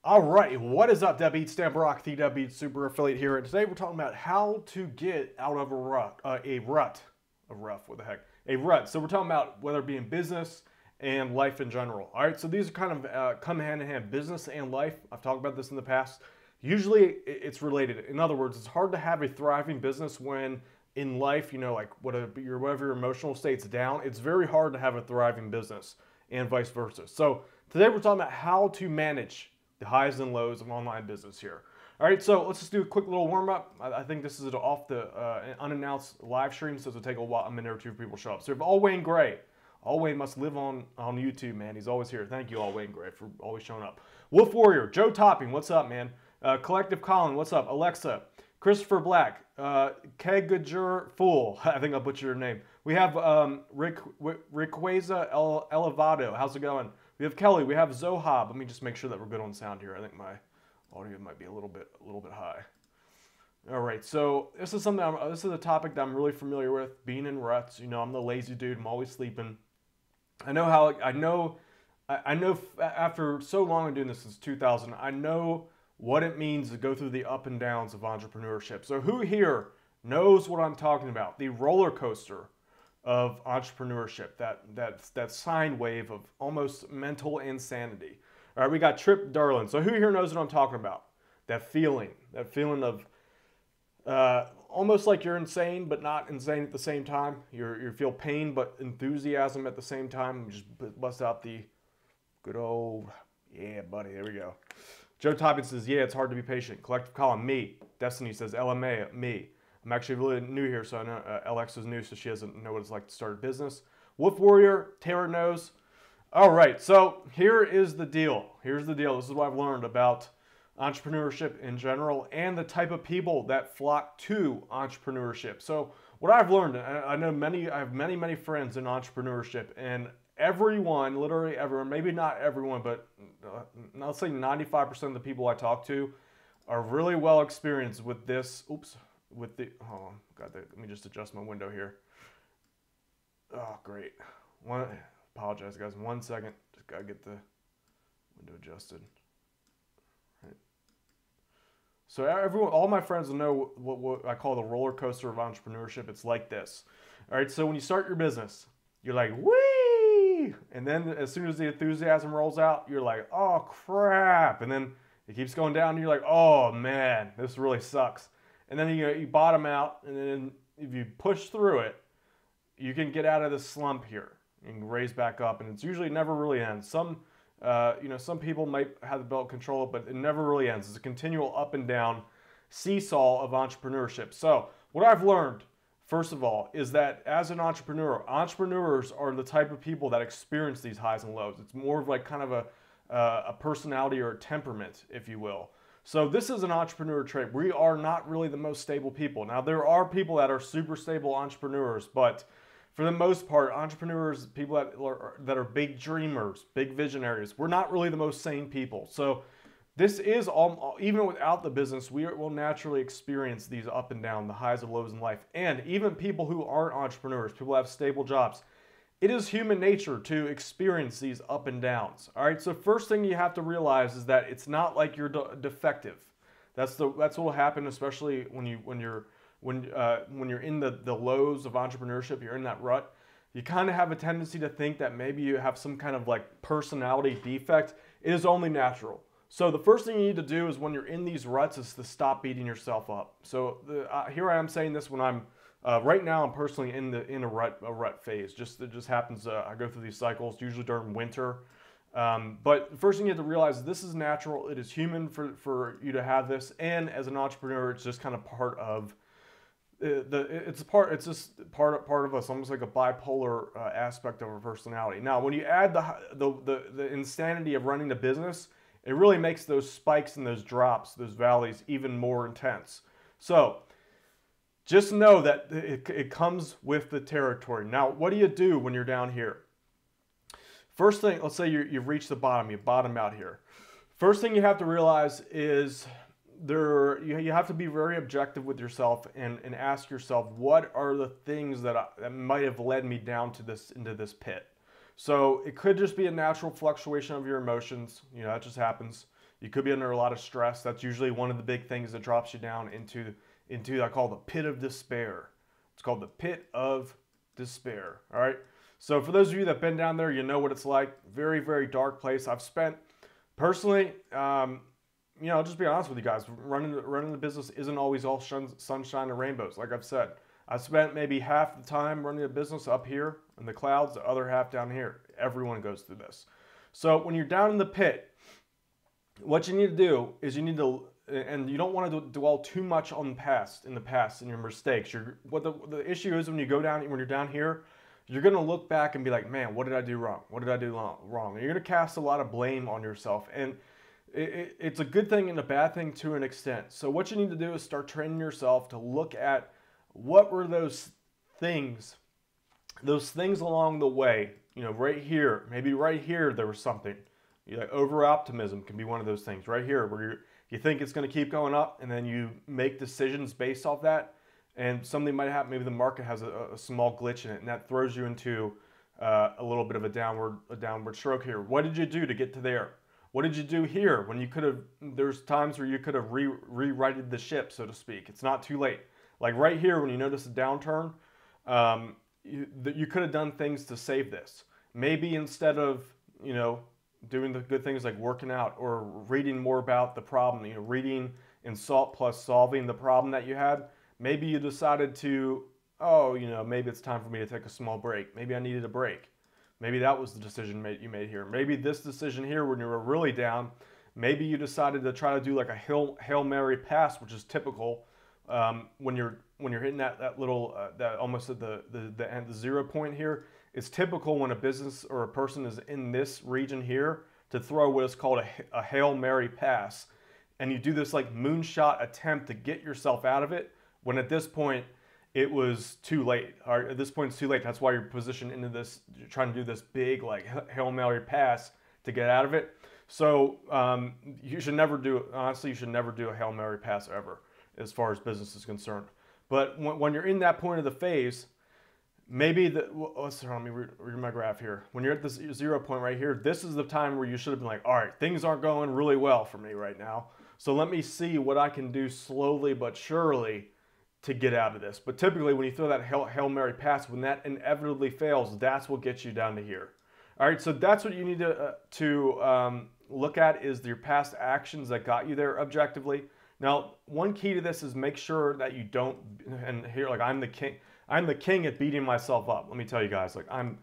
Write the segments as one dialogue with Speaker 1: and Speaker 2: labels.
Speaker 1: All right, what is up, Deadbeat? Stan Brock, the Deadbeat Super Affiliate here, and today we're talking about how to get out of a rut. What the heck? A rut. So we're talking about whether it be in business and life in general. All right, so these are kind of come hand in hand, business and life. I've talked about this in the past. Usually it's related. In other words, it's hard to have a thriving business when in life, like whatever your emotional state's down. It's very hard to have a thriving business and vice versa. So today we're talking about how to manage the highs and lows of online business here. All right, so let's just do a quick little warm up. I think this is off the unannounced live stream, so it'll take a minute or two for people to show up. So if All Wayne Gray, All Wayne must live on YouTube, man. He's always here. Thank you, All Wayne Gray, for always showing up. Wolf Warrior, Joe Topping, what's up, man? Collective Colin, what's up? Alexa, Christopher Black, Kegager Fool, I think I butchered your name. We have Riqueza Elevado, how's it going? We have Kelly, we have Zohab. Let me just make sure that we're good on sound here. I think my audio might be a little bit high. All right, so this is this is a topic that I'm really familiar with, being in ruts. I'm the lazy dude, I'm always sleeping. I know after so long of doing this since 2000, I know what it means to go through the up and downs of entrepreneurship. So who here knows what I'm talking about? The roller coaster of entrepreneurship, that sine wave of almost mental insanity. All right, we got Trip Darlin. So who here knows what I'm talking about? That feeling of almost like you're insane, but not insane at the same time. You feel pain, but enthusiasm at the same time. Just bust out the good old, yeah, buddy, there we go. Joe Toppin says, yeah, it's hard to be patient. Collective Column, me. Destiny says, LMA, me. I'm actually really new here, so I know LX is new, so she doesn't know what it's like to start a business. Wolf Warrior, Taylor knows. All right, so here is the deal. Here's the deal. This is what I've learned about entrepreneurship in general and the type of people that flock to entrepreneurship. So what I've learned, I have many friends in entrepreneurship, and everyone, literally everyone, maybe not everyone, but I'll say 95% of the people I talk to are really well experienced with this. Hold on, let me just adjust my window here. Oh, great. Apologize, guys. 1 second. Just gotta get the window adjusted. Right. So all my friends will know what I call the roller coaster of entrepreneurship. It's like this. All right. So when you start your business, you're like, whee! And then as soon as the enthusiasm rolls out, you're like, oh crap! And then it keeps going down. And you're like, oh man, this really sucks. And then you bottom out, and then if you push through it, you can get out of this slump here and raise back up. And it's usually never really ends. Some people might have the belt control, but it never really ends. It's a continual up and down seesaw of entrepreneurship. So what I've learned, first of all, is that as an entrepreneur, entrepreneurs are the type of people that experience these highs and lows. It's more of like kind of a personality or a temperament, if you will. So this is an entrepreneur trait. We are not really the most stable people. Now, there are people that are super stable entrepreneurs, but for the most part, entrepreneurs, people that are big dreamers, big visionaries, we're not really the most sane people. So this is, even without the business, we will naturally experience these up and down, the highs and lows in life. And even people who aren't entrepreneurs, people who have stable jobs, it is human nature to experience these up and downs. All right, so first thing you have to realize is that it's not like you're defective. That's what will happen, especially when you're in the lows of entrepreneurship. You're in that rut. You kind of have a tendency to think that maybe you have some kind of like personality defect. It is only natural. So the first thing you need to do is when you're in these ruts is to stop beating yourself up. So here I am saying this when I'm right now. I'm personally in a rut phase. It just happens. I go through these cycles usually during winter. But the first thing you have to realize is this is natural. It is human for you to have this, and as an entrepreneur, it's just kind of part of it's just part of us, almost like a bipolar aspect of our personality. Now, when you add the insanity of running the business, it really makes those spikes and those drops, those valleys, even more intense. So just know that it comes with the territory. Now, what do you do when you're down here? First thing, let's say you've reached the bottom, you bottom out here. First thing you have to realize is you have to be very objective with yourself and ask yourself, what are the things that might have led me down to into this pit? So it could just be a natural fluctuation of your emotions. That just happens. You could be under a lot of stress. That's usually one of the big things that drops you down into I call the pit of despair. It's called the pit of despair. All right. So for those of you that've been down there, you know what it's like. Very, very dark place. I've spent personally, I'll just be honest with you guys. Running the business isn't always all sunshine and rainbows. Like I've said, I spent maybe half the time running a business up here in the clouds, the other half down here. Everyone goes through this. So when you're down in the pit, what you need to do is you need to, and you don't want to dwell too much on the past and your mistakes. What the issue is when you're down here, you're going to look back and be like, man, what did I do wrong? What did I do wrong? And you're going to cast a lot of blame on yourself. And it's a good thing and a bad thing to an extent. So what you need to do is start training yourself to look at what were those things along the way, right here, maybe right here there was something. Over optimism can be one of those things right here where you think it's going to keep going up and then you make decisions based off that, and something might happen. Maybe the market has a small glitch in it and that throws you into a little bit of a downward stroke here. What did you do to get to there? What did you do here when you could have, there's times where you could have rewrited the ship, so to speak. It's not too late. Like right here when you notice a downturn, you could have done things to save this. Maybe instead of, doing the good things like working out or reading more about the problem, reading in SALT plus solving the problem that you had, maybe you decided to, maybe it's time for me to take a small break. Maybe I needed a break. Maybe that was the decision you made here. Maybe this decision here when you were really down, maybe you decided to try to do like a Hail Mary pass, which is typical when you're hitting that little, that almost at the end, the 0 point here. It's typical when a business or a person is in this region here to throw what is called a Hail Mary pass. And you do this like moonshot attempt to get yourself out of it, when at this point it was too late. Or at this point it's too late. That's why you're positioned into this, you're trying to do this big like Hail Mary pass to get out of it. So you should never do, honestly, you should never do a Hail Mary pass ever as far as business is concerned. But when you're in that point of the phase, maybe let me read my graph here. When you're at this 0 point right here, this is the time where you should have been like, all right, things aren't going really well for me right now. So let me see what I can do slowly but surely to get out of this. But typically when you throw that Hail Mary pass, when that inevitably fails, that's what gets you down to here. All right, so that's what you need to look at, is your past actions that got you there objectively. Now, one key to this is make sure that you don't, and here, like I'm the king at beating myself up. Let me tell you guys, like I'm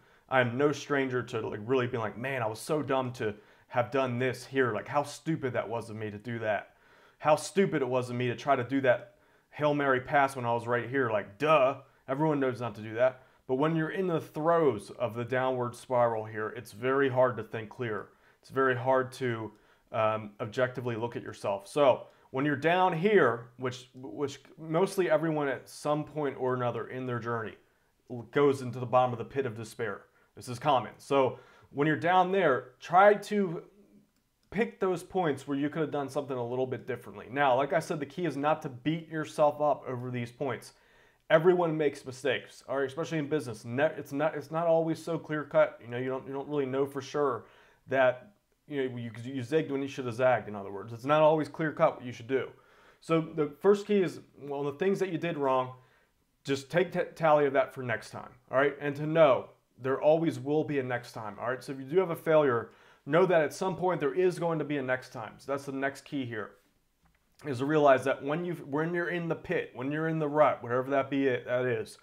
Speaker 1: no stranger to like really being like, man, I was so dumb to have done this here. Like how stupid that was of me to do that. How stupid it was of me to try to do that Hail Mary pass when I was right here. Like, duh, everyone knows not to do that. But when you're in the throes of the downward spiral here, it's very hard to think clear. It's very hard to objectively look at yourself. So when you're down here, which mostly everyone at some point or another in their journey goes into the bottom of the pit of despair. This is common. So when you're down there, try to pick those points where you could have done something a little bit differently. Now, like I said, the key is not to beat yourself up over these points. Everyone makes mistakes, all right, especially in business. It's not always so clear cut. You don't really know for sure that you zigged when you should have zagged. In other words, it's not always clear cut what you should do. So the first key is, well, the things that you did wrong, just take tally of that for next time, all right, and to know there always will be a next time, all right. So if you do have a failure, know that at some point there is going to be a next time. So that's the next key here, is to realize that when you're in the pit, when you're in the rut, whatever that is,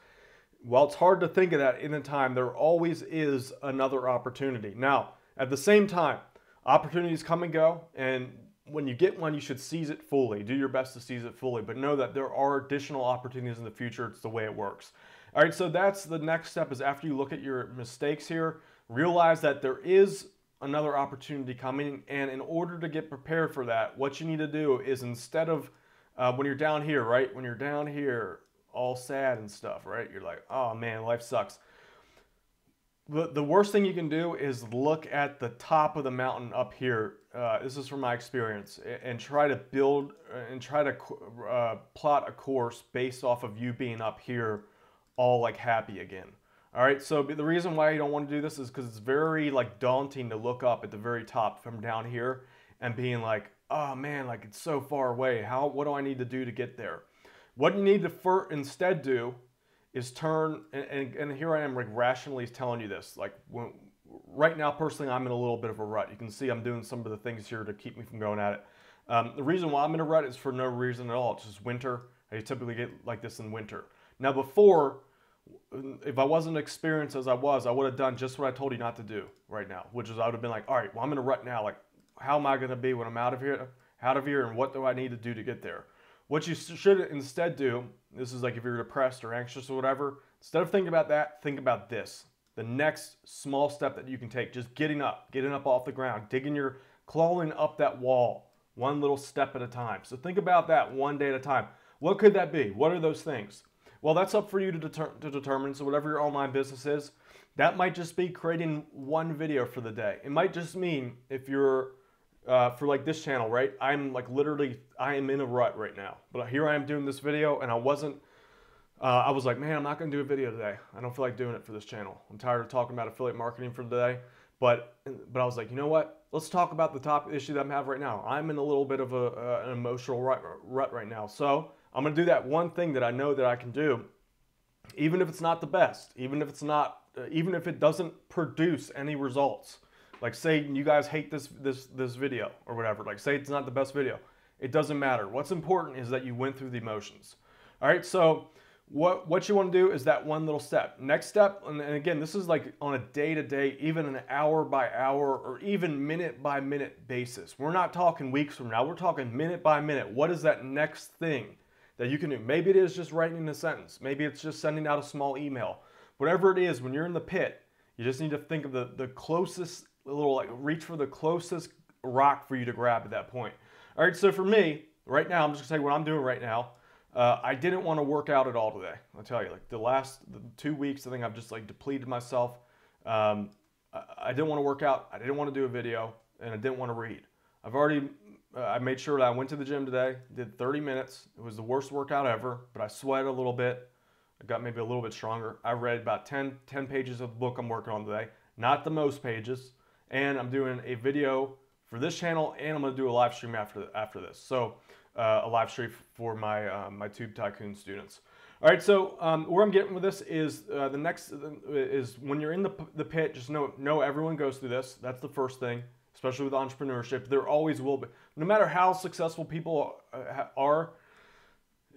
Speaker 1: while it's hard to think of that in a time, there always is another opportunity. Now, at the same time, opportunities come and go, and when you get one, you should seize it fully. Do your best to seize it fully, but know that there are additional opportunities in the future. It's the way it works. All right, so that's the next step, is after you look at your mistakes here, realize that there is another opportunity coming, and in order to get prepared for that, what you need to do is, instead of when you're down here, right, when you're down here all sad and stuff, right, you're like, oh man, life sucks. The worst thing you can do is look at the top of the mountain up here. This is from my experience, and try to build and try to plot a course based off of you being up here all like happy again. All right, so the reason why you don't want to do this is because it's very like daunting to look up at the very top from down here, and being like, oh man, like it's so far away. What do I need to do to get there? What you need to instead do is turn, and here I am like rationally telling you this. Like right now, personally, I'm in a little bit of a rut. You can see I'm doing some of the things here to keep me from going at it. The reason why I'm in a rut is for no reason at all. It's just winter. I typically get like this in winter. Now before, if I wasn't experienced as I was, I would have done just what I told you not to do right now, which is I would have been like, all right, well, I'm in a rut now. Like, how am I going to be when I'm out of here, and what do I need to do to get there? What you should instead do, this is like if you're depressed or anxious or whatever, instead of thinking about that, think about this. The next small step that you can take, just getting up off the ground, clawing up that wall, one little step at a time. So think about that one day at a time. What could that be? What are those things? Well, that's up for you to determine. So whatever your online business is, that might just be creating one video for the day. It might just mean if you're, for like this channel, right? I'm like literally, I am in a rut right now. But here I am doing this video and I was like, man, I'm not going to do a video today. I don't feel like doing it for this channel. I'm tired of talking about affiliate marketing for today. But I was like, you know what? Let's talk about the top issue that I'm having right now. I'm in a little bit of an emotional rut right now. So I'm going to do that one thing that I know that I can do, even if it's not the best, even if it doesn't produce any results. Like say you guys hate this video or whatever. Like say it's not the best video. It doesn't matter. What's important is that you went through the emotions. All right. So what you want to do is that one little step. Next step, and again, this is like on a day-to-day, even an hour-by-hour, or even minute-by-minute basis. We're not talking weeks from now. We're talking minute by minute. What is that next thing that you can do? Maybe it is just writing a sentence. Maybe it's just sending out a small email. Whatever it is, when you're in the pit, you just need to think of the closest little, like reach for the closest rock for you to grab at that point. All right, so for me, right now, I'm just gonna say what I'm doing right now. I didn't want to work out at all today. I'll tell you, like the 2 weeks, I think I've just like depleted myself. I didn't want to work out. I didn't want to do a video, and I didn't want to read. I made sure that I went to the gym today, did 30 minutes. It was the worst workout ever, but I sweated a little bit. I got maybe a little bit stronger. I read about 10 pages of the book I'm working on today. Not the most pages. And I'm doing a video for this channel, and I'm going to do a live stream after this. So a live stream for my my Tube Tycoon students. All right, so where I'm getting with this is the next is when you're in the pit, just know everyone goes through this. That's the first thing, especially with entrepreneurship. There always will be, no matter how successful people are.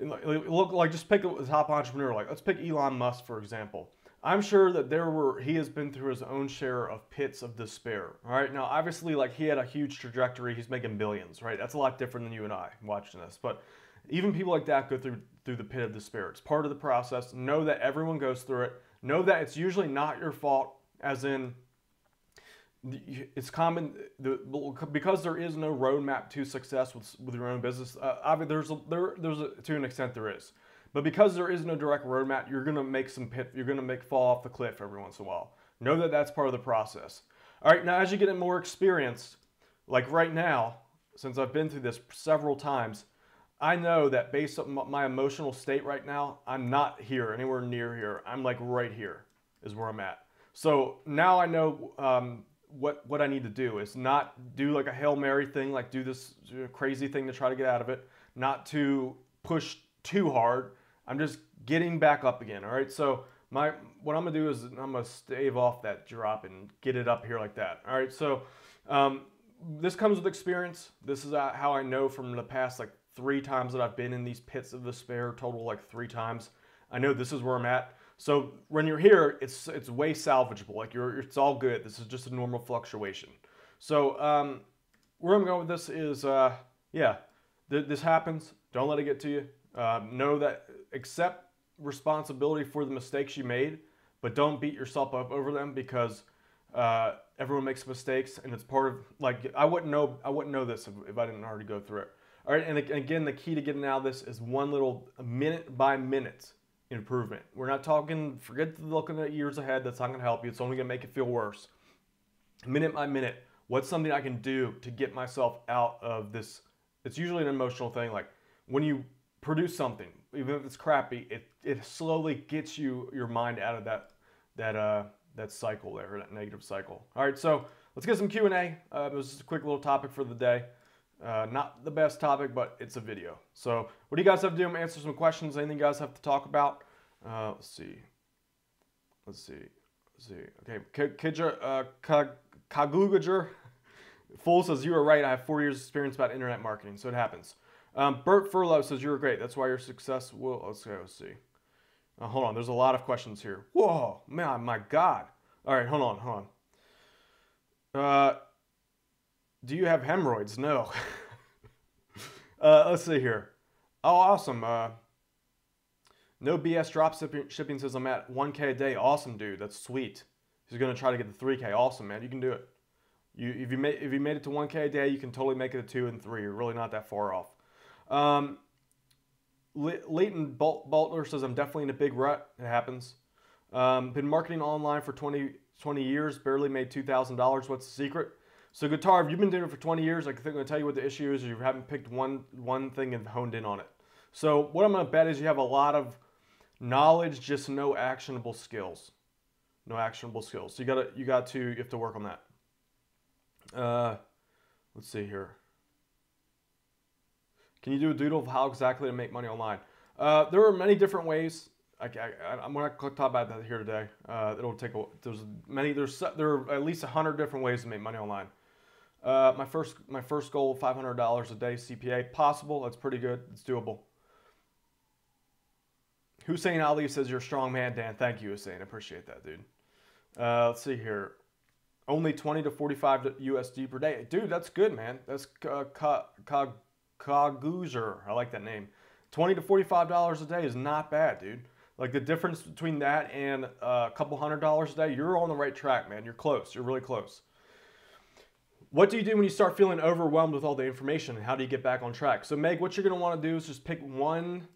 Speaker 1: Look, like just pick a top entrepreneur. Like let's pick Elon Musk for example. I'm sure that he has been through his own share of pits of despair. All right, now obviously, like he had a huge trajectory. He's making billions, right? That's a lot different than you and I watching this. But even people like that go through the pit of despair. It's part of the process. Know that everyone goes through it. Know that it's usually not your fault. As in, it's common because there is no roadmap to success with your own business. To an extent there is. But because there is no direct roadmap, you're gonna make you're gonna fall off the cliff every once in a while. Know that that's part of the process. All right, now as you get more experience, like right now, since I've been through this several times, I know that based on my emotional state right now, I'm not anywhere near here. I'm like right here is where I'm at. So now I know what I need to do is not do like a Hail Mary thing, like do this crazy thing to try to get out of it, not to push too hard. I'm just getting back up again. All right. So what I'm gonna do is I'm gonna stave off that drop and get it up here like that. All right. So this comes with experience. This is how I know from the past like 3 times that I've been in these pits of despair, total like 3 times. I know this is where I'm at. So when you're here, it's way salvageable. Like it's all good. This is just a normal fluctuation. So where I'm going with this is this happens. Don't let it get to you. Know that accept responsibility for the mistakes you made, but don't beat yourself up over them because everyone makes mistakes, and it's part of like I wouldn't know this if I didn't already go through it. All right, and again, the key to getting out of this is one little minute by minute improvement. We're not talking. Forget looking at years ahead. That's not going to help you. It's only going to make it feel worse. Minute by minute, what's something I can do to get myself out of this? It's usually an emotional thing. Like when you produce something, even if it's crappy, it slowly gets your mind out of that cycle there, that negative cycle. All right, so let's get some Q&A. It was just a quick little topic for the day. Not the best topic, but it's a video. So what do you guys have to do? I'm gonna answer some questions. Anything you guys have to talk about? Let's see. Okay, Kagugager Fool says, you are right. I have 4 years experience about internet marketing, so it happens. Bert Furlow says, you were great. That's why your success will... Let's see. Hold on. There's a lot of questions here. Whoa, man, my God. All right, hold on. Do you have hemorrhoids? No. Let's see here. Oh, awesome. No BS drop shipping says I'm at 1K a day. Awesome, dude. That's sweet. He's going to try to get the 3K. Awesome, man. You can do it. If you made it to 1K a day, you can totally make it to 2 and 3. You're really not that far off. Leighton Baltler says, I'm definitely in a big rut. It happens. Been marketing online for 20 years. Barely made $2,000. What's the secret? So Guitar, if you've been doing it for 20 years, I think I'm going to tell you what the issue is. You haven't picked one thing and honed in on it. So what I'm going to bet is you have a lot of knowledge, just no actionable skills. No actionable skills. So you have to work on that. Let's see here. Can you do a doodle of how exactly to make money online? There are many different ways. I'm not going to talk about that here today. It'll take there are at least 100 different ways to make money online. My first goal, $500 a day CPA, possible. That's pretty good. It's doable. Hussein Ali says, you're a strong man, Dan. Thank you, Hussein. I appreciate that, dude. Let's see here. Only 20 to 45 USD per day. Dude, that's good, man. That's Kaguzer. I like that name. $20 to $45 a day is not bad, dude. Like the difference between that and a couple $100 a day, you're on the right track, man. You're close. You're really close. What do you do when you start feeling overwhelmed with all the information, and how do you get back on track? So Meg, what you're going to want to do is just pick one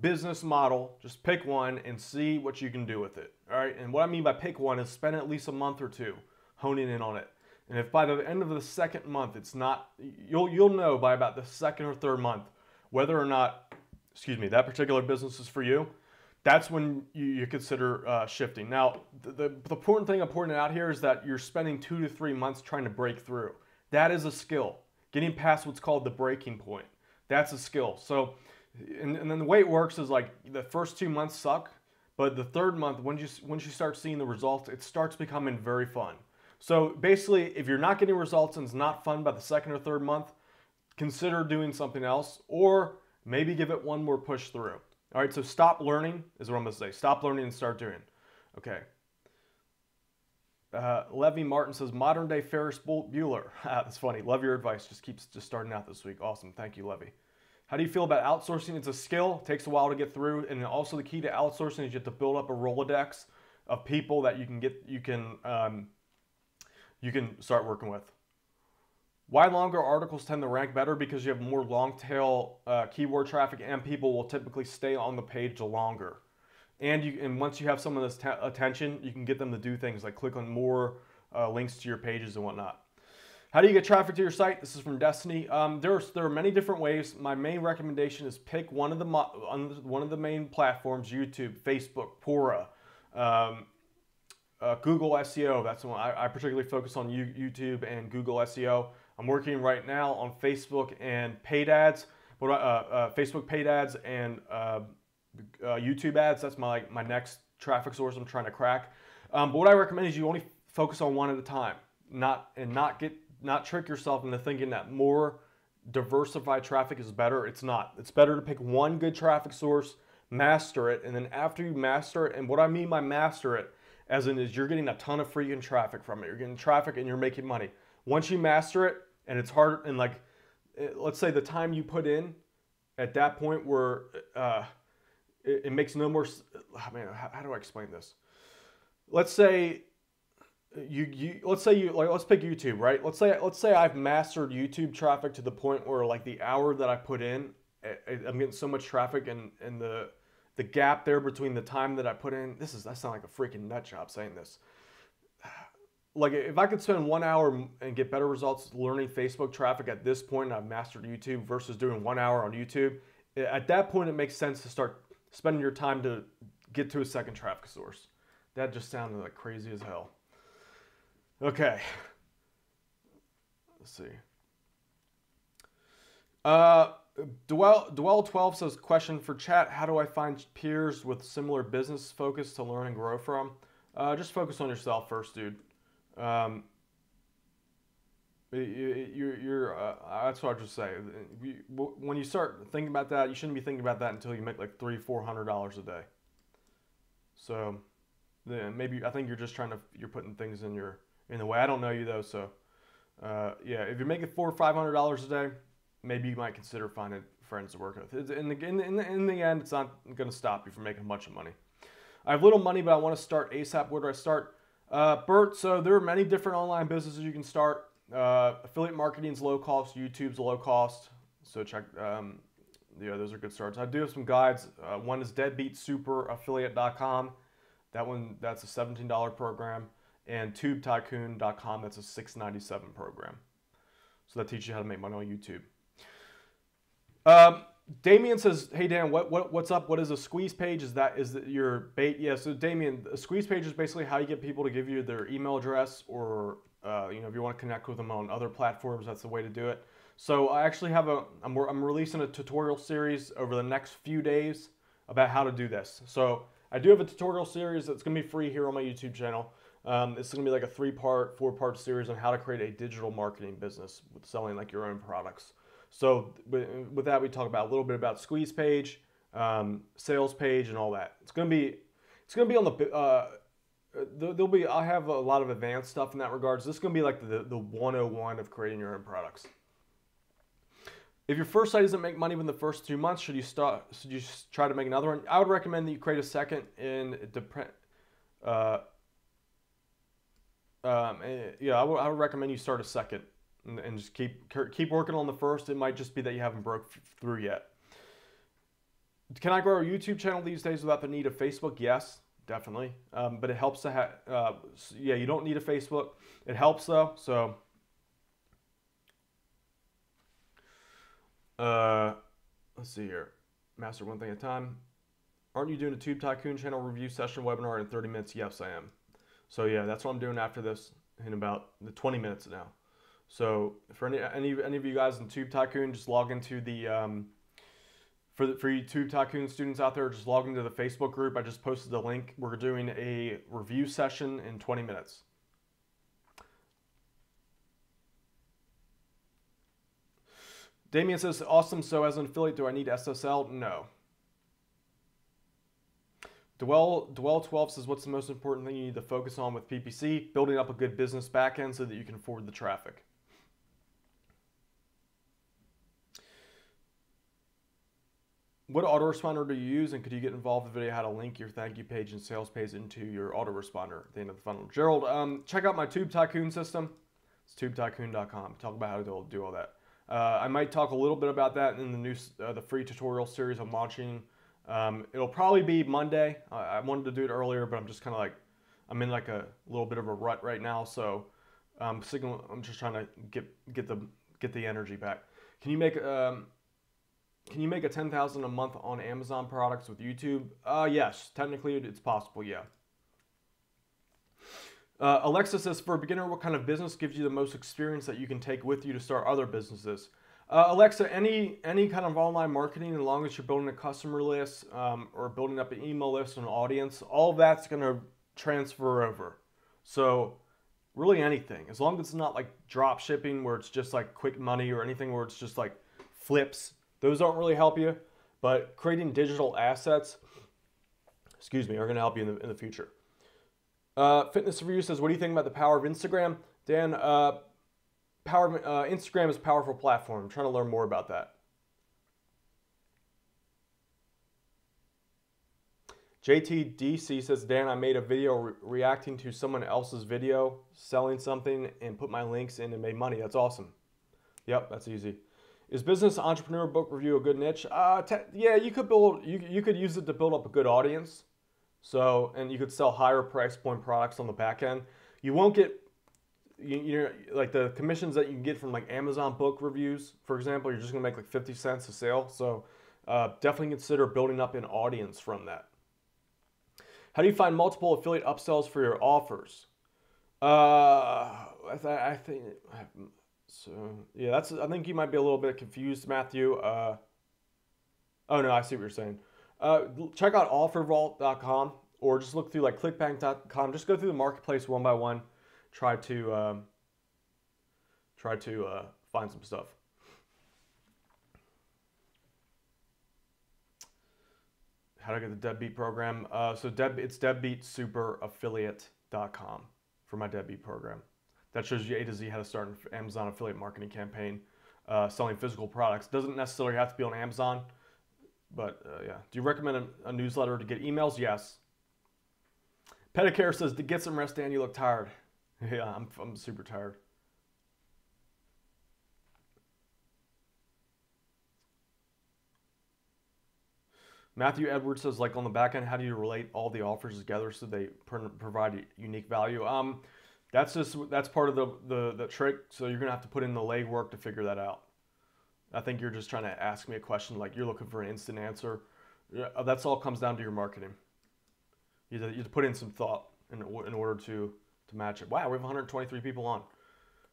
Speaker 1: business model, just pick one and see what you can do with it. All right. And what I mean by pick one is spend at least a month or two honing in on it. And if by the end of the second month, it's not, you'll know by about the second or third month, whether or not, that particular business is for you. That's when you consider shifting. Now, the important thing I'm pointing out here is that you're spending 2 to 3 months trying to break through. That is a skill. Getting past what's called the breaking point. That's a skill. So, and then the way it works is like the first 2 months suck, but the third month, once you start seeing the results, it starts becoming very fun. So basically, if you're not getting results and it's not fun by the second or third month, consider doing something else, or maybe give it one more push through. All right, so stop learning is what I'm going to say. Stop learning and start doing. Okay. Levy Martin says, modern day Ferris Bueller. That's funny. Love your advice. Just starting out this week. Awesome. Thank you, Levy. How do you feel about outsourcing? It's a skill. It takes a while to get through. And also the key to outsourcing is you have to build up a Rolodex of people that you can start working with. Why longer articles tend to rank better? Because you have more long tail keyword traffic, and people will typically stay on the page longer. And once you have some of this attention, you can get them to do things like click on more links to your pages and whatnot. How do you get traffic to your site? This is from Destiny. There are many different ways. My main recommendation is pick one of the main platforms: YouTube, Facebook, Quora, Google SEO. That's the one I particularly focus on: YouTube and Google SEO. I'm working right now on Facebook and paid ads, Facebook paid ads and YouTube ads. That's my next traffic source I'm trying to crack. But what I recommend is you only focus on one at a time, not trick yourself into thinking that more diversified traffic is better. It's not. It's better to pick one good traffic source, master it, and then after you master it, and what I mean by master it, as in is you're getting a ton of freaking traffic from it. You're getting traffic and you're making money. Once you master it, and it's hard, and like, let's say the time you put in at that point where it makes no more, how do I explain this? Let's say let's pick YouTube, right? Let's say I've mastered YouTube traffic to the point where like the hour that I put in, I'm getting so much traffic, and the gap there between the time that I put in, I sound like a freaking nut job saying this. Like if I could spend 1 hour and get better results learning Facebook traffic at this point, and I've mastered YouTube, versus doing 1 hour on YouTube, at that point it makes sense to start spending your time to get to a second traffic source. That just sounded like crazy as hell. Okay. Let's see. Dwell12 says, question for chat, how do I find peers with similar business focus to learn and grow from? Just focus on yourself first, dude. That's what I just say. When you start thinking about that, you shouldn't be thinking about that until you make like $300-400 a day. So then maybe I think you're just you're putting things in the way. I don't know you though, so yeah, if you're making $400 or $500 a day, maybe you might consider finding friends to work with. In the end, it's not going to stop you from making a bunch of money. I have little money, but I want to start ASAP. Where do I start? Bert, so there are many different online businesses you can start. Affiliate marketing is low cost. YouTube's low cost. So check, yeah, those are good starts. I do have some guides. One is deadbeatsuper.affiliate.com. That's a $17 program. And tubetycoon.com, that's a $6.97 program. So that teaches you how to make money on YouTube. Damien says, hey Dan, what's up? What is a squeeze page? Is that your bait? Yeah, so Damien, a squeeze page is basically how you get people to give you their email address, or if you want to connect with them on other platforms, that's the way to do it. So I actually have I'm releasing a tutorial series over the next few days about how to do this. So I do have a tutorial series that's going to be free here on my YouTube channel. It's going to be like a 4-part series on how to create a digital marketing business with selling like your own products. So with that, we talk about a little bit about squeeze page, sales page, and all that. It's going to be on the, I have a lot of advanced stuff in that regard. So this is going to be like the 101 of creating your own products. If your first site doesn't make money within the first 2 months, should you try to make another one? I would recommend that you create a second yeah, I would recommend you start a second and just keep working on the first. It might just be that you haven't broke through yet. Can I grow a YouTube channel these days without the need of Facebook? Yes, definitely. But it helps to have, yeah, you don't need a Facebook. It helps though, so. Let's see here. Master one thing at a time. Aren't you doing a Tube Tycoon channel review session webinar in 30 minutes? Yes, I am. So yeah, that's what I'm doing after this in about the 20 minutes now. So for any of you guys in Tube Tycoon, just log into the for you Tube Tycoon students out there, just log into the Facebook group. I just posted the link. We're doing a review session in 20 minutes. Damien says, awesome. So as an affiliate, do I need SSL? No. Dwell12 says, what's the most important thing you need to focus on with PPC? Building up a good business backend so that you can forward the traffic. What autoresponder do you use, and could you get involved in the video how to link your thank you page and sales page into your autoresponder at the end of the funnel? Gerald, check out my Tube Tycoon system. It's tubetycoon.com. Talk about how to do all that. I might talk a little bit about that in the free tutorial series I'm launching. It'll probably be Monday. I wanted to do it earlier, but I'm just kind of like, I'm in like a little bit of a rut right now, so I'm just trying to get the energy back. Can you make a $10,000 a month on Amazon products with YouTube? Yes, technically it's possible. Yeah. Alexa says, for a beginner, what kind of business gives you the most experience that you can take with you to start other businesses? Alexa, any kind of online marketing, as long as you're building a customer list or building up an email list and an audience, all of that's going to transfer over. So really anything, as long as it's not like drop shipping where it's just like quick money, or anything where it's just like flips, those don't really help you. But creating digital assets, are going to help you in the future. Fitness Review says, what do you think about the power of Instagram? Dan, Instagram is a powerful platform. I'm trying to learn more about that. JTDC says, Dan, I made a video reacting to someone else's video, selling something, and put my links in and made money. That's awesome. Yep, that's easy. Is business entrepreneur book review a good niche? Yeah, you could use it to build up a good audience. So, and you could sell higher price point products on the back end. You won't get, like the commissions that you can get from like Amazon book reviews, for example, you're just gonna make like 50 cents a sale. So definitely consider building up an audience from that. How do you find multiple affiliate upsells for your offers? I think so. Yeah, that's. I think you might be a little bit confused, Matthew. Oh no, I see what you're saying. Check out offervault.com or just look through like clickbank.com. Just go through the marketplace one by one. Try to find some stuff. How to get the Deadbeat program? It's deadbeatsuper.affiliate.com for my Deadbeat program. That shows you A to Z how to start an Amazon affiliate marketing campaign, selling physical products. Doesn't necessarily have to be on Amazon, but yeah. Do you recommend a newsletter to get emails? Yes. Pedicare says to get some rest, Dan. You look tired. Yeah, I'm super tired. Matthew Edwards says, like on the back end, how do you relate all the offers together so they provide unique value? That's part of the trick. So you're gonna have to put in the legwork to figure that out. I think you're just trying to ask me a question like you're looking for an instant answer. That's all comes down to your marketing. You have to put in some thought in order to match it. Wow, we have 123 people on.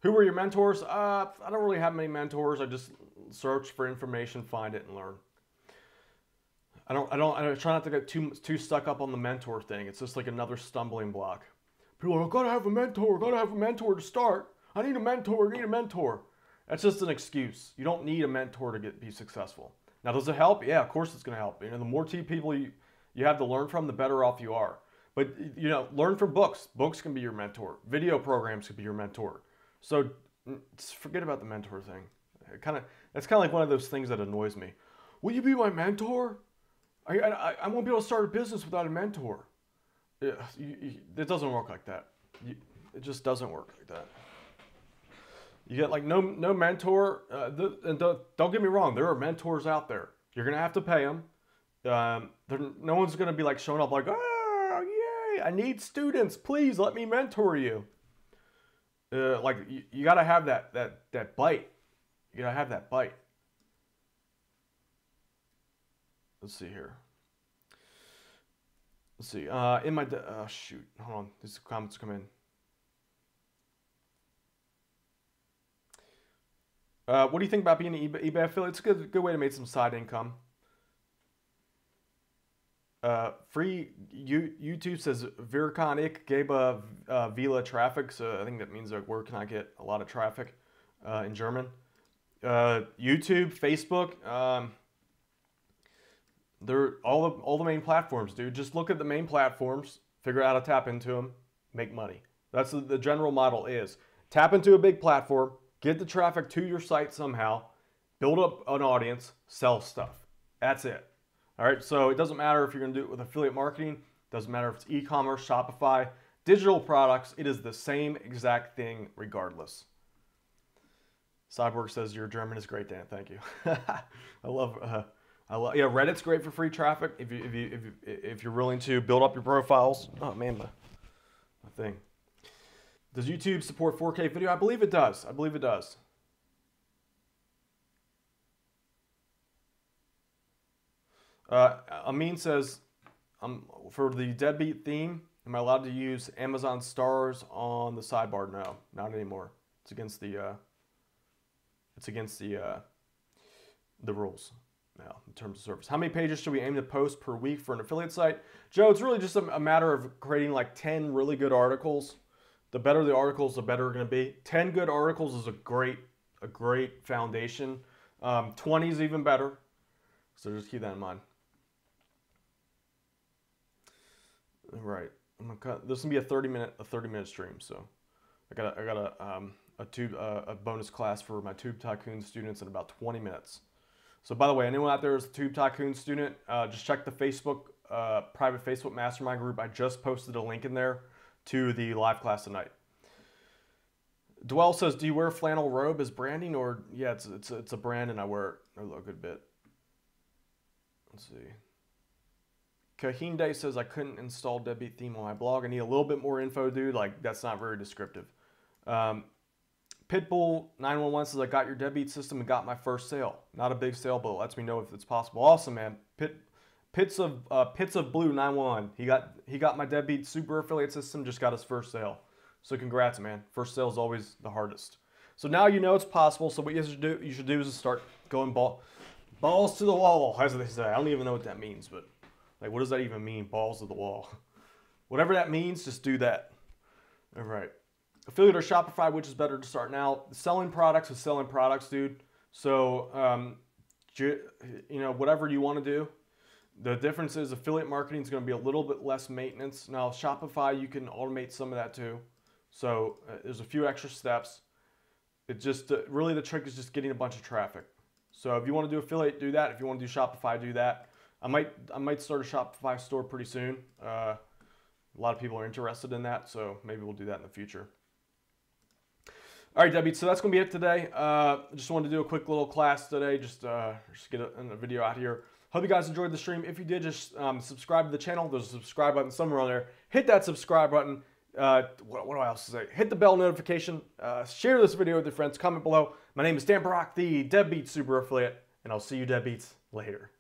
Speaker 1: Who were your mentors? I don't really have many mentors. I just search for information, find it, and learn. I try not to get too stuck up on the mentor thing. It's just like another stumbling block. People are, gotta have a mentor to start. I need a mentor. That's just an excuse. You don't need a mentor to be successful. Now, does it help? Yeah, of course it's gonna help. You know, the more people you have to learn from, the better off you are. But you know, learn from books. Books can be your mentor. Video programs can be your mentor. So forget about the mentor thing. That's kind of like one of those things that annoys me. Will you be my mentor? I won't be able to start a business without a mentor. It doesn't work like that. It just doesn't work like that. You get like no mentor. And don't get me wrong, there are mentors out there. You're gonna have to pay them. No one's gonna be like showing up like, oh yay, I need students. Please let me mentor you. Like you gotta have that bite. You gotta have that bite. Let's see here. Let's see. In my shoot, hold on. These comments come in. What do you think about being an eBay affiliate? It's a good way to make some side income. Free YouTube says Virkon ik gebe Vila traffic. So I think that means like where can I get a lot of traffic in German. YouTube, Facebook. They're all the main platforms, dude. Just look at the main platforms, figure out how to tap into them, make money. That's the general model is. Tap into a big platform, get the traffic to your site somehow, build up an audience, sell stuff. That's it. All right, so it doesn't matter if you're gonna do it with affiliate marketing, doesn't matter if it's e-commerce, Shopify, digital products, it is the same exact thing regardless. Cyborg says your German is great, Dan. Thank you. I love yeah, Reddit's great for free traffic if you're willing to build up your profiles. Oh man, my thing. Does YouTube support 4K video? I believe it does. Amin says, for the Deadbeat theme, am I allowed to use Amazon stars on the sidebar? No, not anymore. It's against the rules now in terms of service. How many pages should we aim to post per week for an affiliate site? Joe, it's really just a matter of creating like 10 really good articles. The better the articles, the better it's going to be. 10 good articles is a great foundation. 20 is even better. So just keep that in mind. All right, I'm gonna cut. This is gonna be a 30 minute stream. So I got a bonus class for my Tube Tycoon students in about 20 minutes. So by the way, anyone out there is a Tube Tycoon student, just check the Facebook, private Facebook mastermind group. I just posted a link in there to the live class tonight. Dwell says, do you wear a flannel robe as branding? Or yeah, it's a brand and I wear it a good bit. Let's see. Kahinde says, I couldn't install Deadbeat theme on my blog. I need a little bit more info, dude. Like, that's not very descriptive. Pitbull911 says, I got your Deadbeat system and got my first sale. Not a big sale, but it lets me know if it's possible. Awesome, man. Pits of Blue 911. He got my Deadbeat super affiliate system, just got his first sale. So congrats, man. First sale is always the hardest. So now you know it's possible. So what you should do is just start going balls to the wall, as they say. I don't even know what that means, but like, what does that even mean? Balls to the wall. Whatever that means, just do that. All right. Affiliate or Shopify, which is better to start now? Selling products is selling products, dude. So, you know, whatever you want to do. The difference is affiliate marketing is going to be a little bit less maintenance. Now, Shopify, you can automate some of that too. So there's a few extra steps. It just really the trick is just getting a bunch of traffic. So if you want to do affiliate, do that. If you want to do Shopify, do that. I might start a Shopify store pretty soon. A lot of people are interested in that, so maybe we'll do that in the future. All right, Debbie, so that's going to be it today. Just wanted to do a quick little class today, just get a video out here. Hope you guys enjoyed the stream. If you did, just subscribe to the channel. There's a subscribe button somewhere on there. Hit that subscribe button. What do I else say? Hit the bell notification. Share this video with your friends. Comment below. My name is Dan Barak, the Deadbeats Super Affiliate, and I'll see you Deadbeats later.